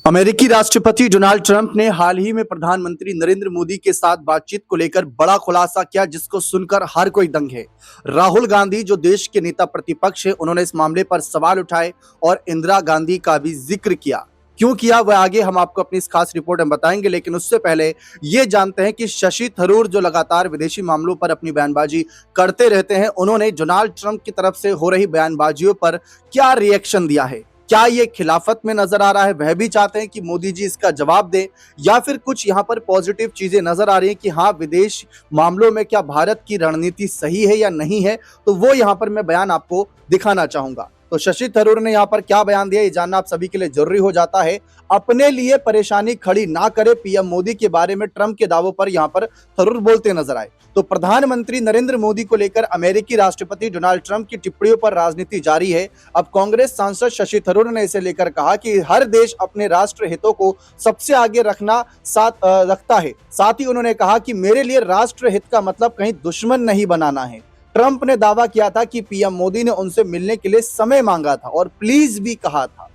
अमेरिकी राष्ट्रपति Donald Trump ने हाल ही में प्रधानमंत्री नरेंद्र मोदी के साथ बातचीत को लेकर बड़ा खुलासा किया, जिसको सुनकर हर कोई दंग है। राहुल गांधी जो देश के नेता प्रतिपक्ष है, उन्होंने इस मामले पर सवाल उठाए और इंदिरा गांधी का भी जिक्र किया। क्यों किया वह आगे हम आपको अपनी इस खास रिपोर्ट में बताएंगे, लेकिन उससे पहले ये जानते हैं कि शशि थरूर जो लगातार विदेशी मामलों पर अपनी बयानबाजी करते रहते हैं, उन्होंने डोनाल्ड ट्रंप की तरफ से हो रही बयानबाजियों पर क्या रिएक्शन दिया है। क्या ये खिलाफत में नजर आ रहा है, वह भी चाहते हैं कि मोदी जी इसका जवाब दें, या फिर कुछ यहाँ पर पॉजिटिव चीजें नजर आ रही हैं कि हाँ, विदेश मामलों में क्या भारत की रणनीति सही है या नहीं है, तो वो यहाँ पर मैं बयान आपको दिखाना चाहूंगा। तो शशि थरूर ने यहाँ पर क्या बयान दिया, ये जानना आप सभी के लिए जरूरी हो जाता है। अपने लिए परेशानी खड़ी ना करे, पीएम मोदी के बारे में ट्रंप के दावों पर यहाँ पर थरूर बोलते नजर आए। तो प्रधानमंत्री नरेंद्र मोदी को लेकर अमेरिकी राष्ट्रपति डोनाल्ड ट्रंप की टिप्पणियों पर राजनीति जारी है। अब कांग्रेस सांसद शशि थरूर ने इसे लेकर कहा कि हर देश अपने राष्ट्र हितों को सबसे आगे रखता है। साथ ही उन्होंने कहा कि मेरे लिए राष्ट्र हित का मतलब कहीं दुश्मन नहीं बनाना है। ट्रंप ने दावा किया था कि पीएम मोदी ने उनसे मिलने के लिए समय मांगा था और प्लीज भी कहा था।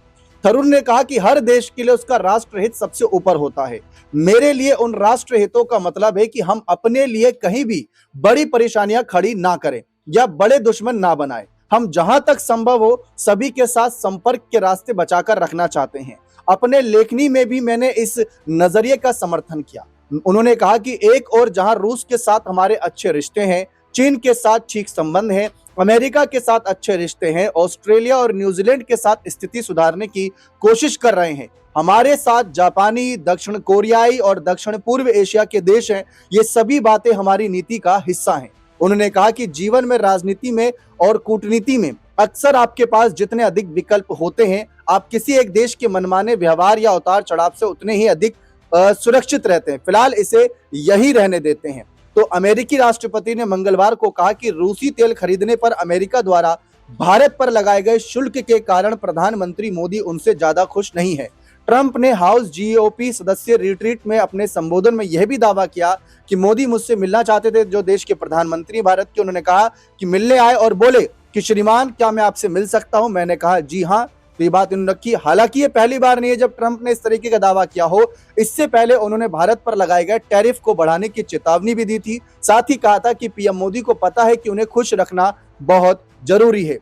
थरूर ने कहा कि हर देश के लिए उसका राष्ट्रहित सबसे ऊपर होता है। मेरे लिए उन राष्ट्र हितों का मतलब है कि हम अपने लिए कहीं भी बड़ी परेशानियां खड़ी ना करें या बड़े दुश्मन ना बनाए। हम जहां तक संभव हो सभी के साथ संपर्क के रास्ते बचाकर रखना चाहते हैं। अपने लेखनी में भी मैंने इस नजरिए का समर्थन किया। उन्होंने कहा कि एक और जहां रूस के साथ हमारे अच्छे रिश्ते हैं, चीन के साथ ठीक संबंध हैं, अमेरिका के साथ अच्छे रिश्ते हैं, ऑस्ट्रेलिया और न्यूजीलैंड के साथ स्थिति सुधारने की कोशिश कर रहे हैं, हमारे साथ जापानी, दक्षिण कोरियाई और दक्षिण पूर्व एशिया के देश हैं। ये सभी बातें हमारी नीति का हिस्सा हैं। उन्होंने कहा कि जीवन में, राजनीति में और कूटनीति में अक्सर आपके पास जितने अधिक विकल्प होते हैं, आप किसी एक देश के मनमाने व्यवहार या उतार चढ़ाव से उतने ही अधिक सुरक्षित रहते हैं। फिलहाल इसे यही रहने देते हैं। तो अमेरिकी राष्ट्रपति ने मंगलवार को कहा कि रूसी तेल खरीदने पर अमेरिका द्वारा भारत पर लगाए गए शुल्क के कारण प्रधानमंत्री मोदी उनसे ज्यादा खुश नहीं है। ट्रंप ने हाउस जीओपी सदस्य रिट्रीट में अपने संबोधन में यह भी दावा किया कि मोदी मुझसे मिलना चाहते थे, जो देश के प्रधानमंत्री भारत के। उन्होंने कहा कि मिलने आए और बोले कि श्रीमान, क्या मैं आपसे मिल सकता हूं। मैंने कहा जी हाँ। तो ये बात उन्होंने रखी। हालांकि ये पहली बार नहीं है जब ट्रंप ने इस तरीके का दावा किया हो। इससे पहले उन्होंने भारत पर लगाए गए टैरिफ को बढ़ाने की चेतावनी भी दी थी। साथ ही कहा था कि पीएम मोदी को पता है कि उन्हें खुश रखना बहुत जरूरी है।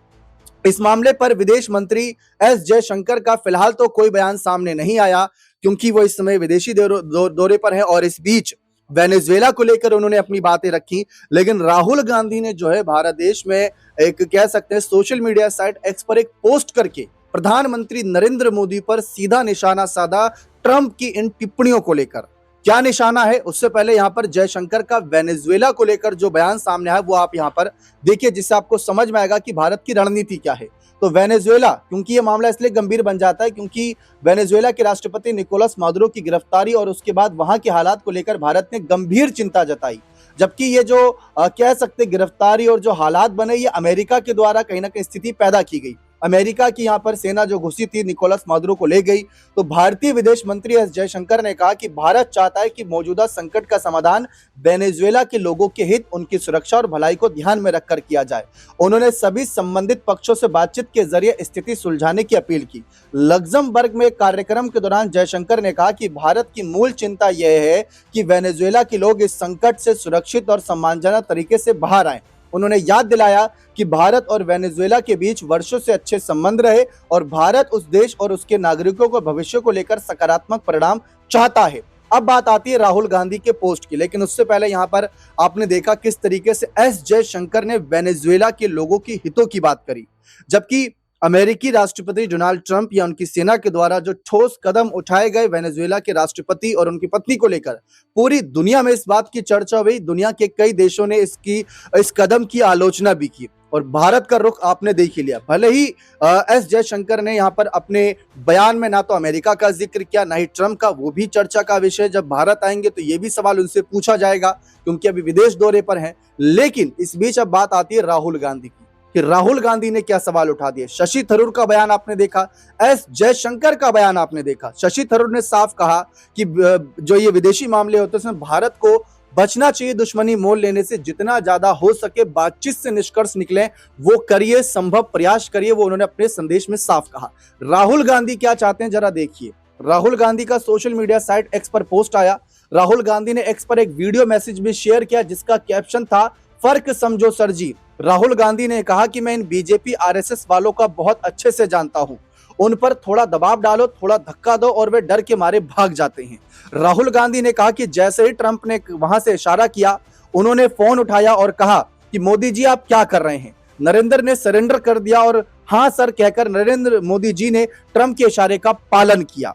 इस मामले पर विदेश मंत्री एस जयशंकर का फिलहाल तो कोई बयान सामने नहीं आया, क्योंकि वो इस समय विदेशी दौरे पर है और इस बीच वेनेजुएला को लेकर उन्होंने अपनी बातें रखी। लेकिन राहुल गांधी ने जो है भारत देश में एक, कह सकते हैं, सोशल मीडिया साइट एक्स पर एक पोस्ट करके प्रधानमंत्री नरेंद्र मोदी पर सीधा निशाना साधा ट्रंप की इन टिप्पणियों को लेकर। क्या निशाना है, उससे पहले यहां पर जयशंकर का वेनेजुएला को लेकर जो बयान सामने आया वो आप यहां पर देखिए, जिससे आपको समझ में आएगा कि भारत की रणनीति क्या है। तो वेनेजुएला, क्योंकि ये मामला इसलिए गंभीर बन जाता है क्योंकि वेनेजुएला के राष्ट्रपति निकोलस मादुरो की गिरफ्तारी और उसके बाद वहां के हालात को लेकर भारत ने गंभीर चिंता जताई। जबकि ये जो कह सकते गिरफ्तारी और जो हालात बने, ये अमेरिका के द्वारा कहीं ना कहीं स्थिति पैदा की गई। अमेरिका की यहाँ पर सेना जो घुसी थी, निकोलस मादुरो को ले गई। तो भारतीय विदेश मंत्री एस जयशंकर ने कहा कि भारत चाहता है कि मौजूदा संकट का समाधान वेनेजुएला के लोगों के हित, उनकी सुरक्षा और भलाई को ध्यान में रखकर किया जाए। उन्होंने सभी संबंधित पक्षों से बातचीत के जरिए स्थिति सुलझाने की अपील की। लग्जमबर्ग में एक कार्यक्रम के दौरान जयशंकर ने कहा कि भारत की मूल चिंता यह है कि वेनेजुएला के लोग इस संकट से सुरक्षित और सम्मानजनक तरीके से बाहर आए। उन्होंने याद दिलाया कि भारत और वेनेजुएला के बीच वर्षों से अच्छे संबंध रहे और भारत उस देश और उसके नागरिकों को भविष्य को लेकर सकारात्मक परिणाम चाहता है। अब बात आती है राहुल गांधी के पोस्ट की, लेकिन उससे पहले यहां पर आपने देखा किस तरीके से एस जयशंकर ने वेनेजुएला के लोगों की हितों की बात करी, जबकि अमेरिकी राष्ट्रपति डोनाल्ड ट्रंप या उनकी सेना के द्वारा जो ठोस कदम उठाए गए वेनेजुएला के राष्ट्रपति और उनकी पत्नी को लेकर पूरी दुनिया में इस बात की चर्चा हुई। दुनिया के कई देशों ने इस कदम की आलोचना भी की और भारत का रुख आपने देख ही लिया। भले ही एस जयशंकर ने यहाँ पर अपने बयान में ना तो अमेरिका का जिक्र किया, ना ही ट्रंप का, वो भी चर्चा का विषय। जब भारत आएंगे तो ये भी सवाल उनसे पूछा जाएगा क्योंकि अभी विदेश दौरे पर हैं। लेकिन इस बीच अब बात आती है राहुल गांधी की कि राहुल गांधी ने क्या सवाल उठा दिए। शशि थरूर का बयान आपने देखा, एस जयशंकर का बयान आपने देखा। शशि थरूर ने साफ कहा कि जो ये विदेशी मामले होते हैं उसमें भारत को बचना चाहिए दुश्मनी मोल लेने से, जितना ज्यादा हो सके बातचीत से निष्कर्ष निकले वो करिए, संभव प्रयास करिए, वो उन्होंने अपने संदेश में साफ कहा। राहुल गांधी क्या चाहते हैं जरा देखिए। राहुल गांधी का सोशल मीडिया साइट एक्स पर पोस्ट आया। राहुल गांधी ने एक्स पर एक वीडियो मैसेज भी शेयर किया जिसका कैप्शन था, फर्क समझो सर जी। राहुल गांधी ने कहा कि मैं इन बीजेपी आरएसएस वालों का बहुत अच्छे से जानता हूं, उन पर थोड़ा दबाव डालो, थोड़ा धक्का दो और वे डर के मारे भाग जाते हैं। राहुल गांधी ने कहा कि जैसे ही ट्रंप ने वहां से इशारा किया, उन्होंने फोन उठाया और कहा कि मोदी जी आप क्या कर रहे हैं। नरेंद्र ने सरेंडर कर दिया और हाँ सर कहकर नरेंद्र मोदी जी ने ट्रंप के इशारे का पालन किया।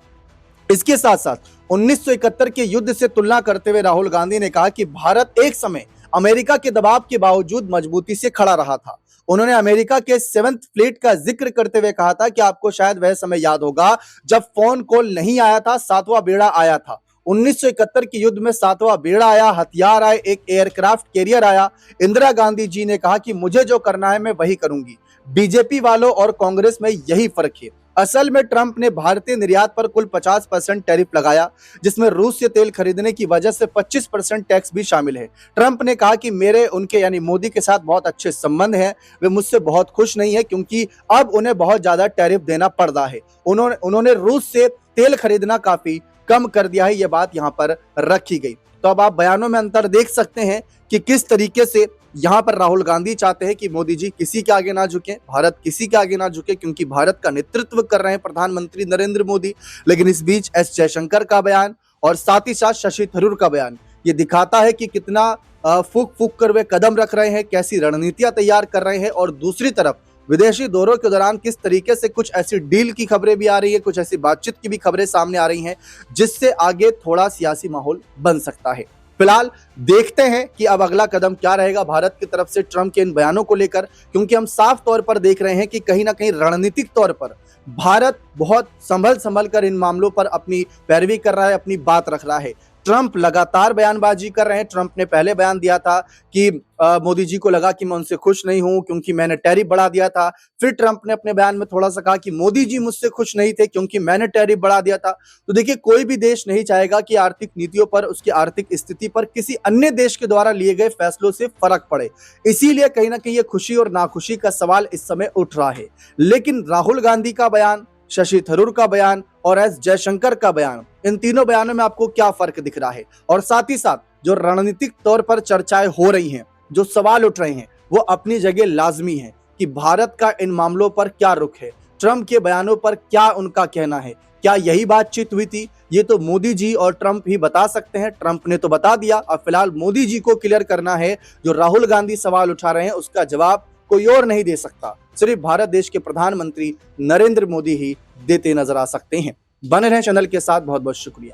इसके साथ साथ 1971 के युद्ध से तुलना करते हुए राहुल गांधी ने कहा कि भारत एक समय अमेरिका के दबाव के बावजूद मजबूती से खड़ा रहा था। उन्होंने अमेरिका के 7th फ्लीट का जिक्र करते हुए कहा था कि आपको शायद वह समय याद होगा जब फोन कॉल नहीं आया था, 7वां बेड़ा आया था। 1971 के युद्ध में 7वां बेड़ा आया, हथियार आए, एक एयरक्राफ्ट कैरियर आया। इंदिरा गांधी जी ने कहा कि मुझे जो करना है मैं वही करूंगी। बीजेपी वालों और कांग्रेस में यही फर्क है। असल में ट्रंप ने भारतीय निर्यात पर कुल 50% टैरिफ लगाया, जिसमें रूस से तेल खरीदने की वजह से 25% टैक्स भी शामिल है। ट्रंप ने कहा कि मेरे उनके यानी मोदी के साथ बहुत अच्छे संबंध हैं, वे मुझसे बहुत खुश नहीं है क्योंकि अब उन्हें बहुत ज्यादा टैरिफ देना पड़ रहा है। उन्होंने रूस से तेल खरीदना काफी कम कर दिया है, यह बात यहाँ पर रखी गई। तो अब आप बयानों में अंतर देख सकते हैं कि किस तरीके से यहाँ पर राहुल गांधी चाहते हैं कि मोदी जी किसी के आगे ना झुके, भारत किसी के आगे ना झुके, क्योंकि भारत का नेतृत्व कर रहे हैं प्रधानमंत्री नरेंद्र मोदी। लेकिन इस बीच एस जयशंकर का बयान और साथ ही साथ शशि थरूर का बयान ये दिखाता है कि कितना फूक फूक कर वे कदम रख रहे हैं, कैसी रणनीतियां तैयार कर रहे हैं। और दूसरी तरफ विदेशी दौरों के दौरान किस तरीके से कुछ ऐसी डील की खबरें भी आ रही है, कुछ ऐसी बातचीत की भी खबरें सामने आ रही हैं, जिससे आगे थोड़ा सियासी माहौल बन सकता है। फिलहाल देखते हैं कि अब अगला कदम क्या रहेगा भारत की तरफ से ट्रंप के इन बयानों को लेकर, क्योंकि हम साफ तौर पर देख रहे हैं कि कहीं ना कहीं रणनीतिक तौर पर भारत बहुत संभल कर इन मामलों पर अपनी पैरवी कर रहा है, अपनी बात रख रहा है। ट्रंप लगातार बयानबाजी कर रहे हैं। ट्रंप ने पहले बयान दिया था कि मोदी जी को लगा कि मैं उनसे खुश नहीं हूं क्योंकि मैंने टैरिफ बढ़ा दिया था। फिर ट्रंप ने अपने बयान में थोड़ा सा कहा कि मोदी जी मुझसे खुश नहीं थे क्योंकि मैंने टैरिफ बढ़ा दिया था। तो देखिए, कोई भी देश नहीं चाहेगा कि आर्थिक नीतियों पर, उसकी आर्थिक स्थिति पर किसी अन्य देश के द्वारा लिए गए फैसलों से फर्क पड़े। इसीलिए कहीं ना कहीं ये खुशी और नाखुशी का सवाल इस समय उठ रहा है। लेकिन राहुल गांधी का बयान, शशि थरूर का बयान और एस जयशंकर का बयान, इन तीनों बयानों में आपको क्या फर्क दिख रहा है? और साथ ही साथ जो रणनीतिक तौर पर चर्चाएं हो रही हैं, जो सवाल उठ रहे हैं, वो अपनी जगह लाजमी है कि भारत का इन मामलों पर क्या रुख है, ट्रंप के बयानों पर क्या उनका कहना है। क्या यही बातचीत हुई थी? ये तो मोदी जी और ट्रंप ही बता सकते हैं। ट्रंप ने तो बता दिया, अब फिलहाल मोदी जी को क्लियर करना है। जो राहुल गांधी सवाल उठा रहे हैं उसका जवाब कोई और नहीं दे सकता, सिर्फ भारत देश के प्रधानमंत्री नरेंद्र मोदी ही देते नजर आ सकते हैं। बने रहें चैनल के साथ, बहुत बहुत शुक्रिया।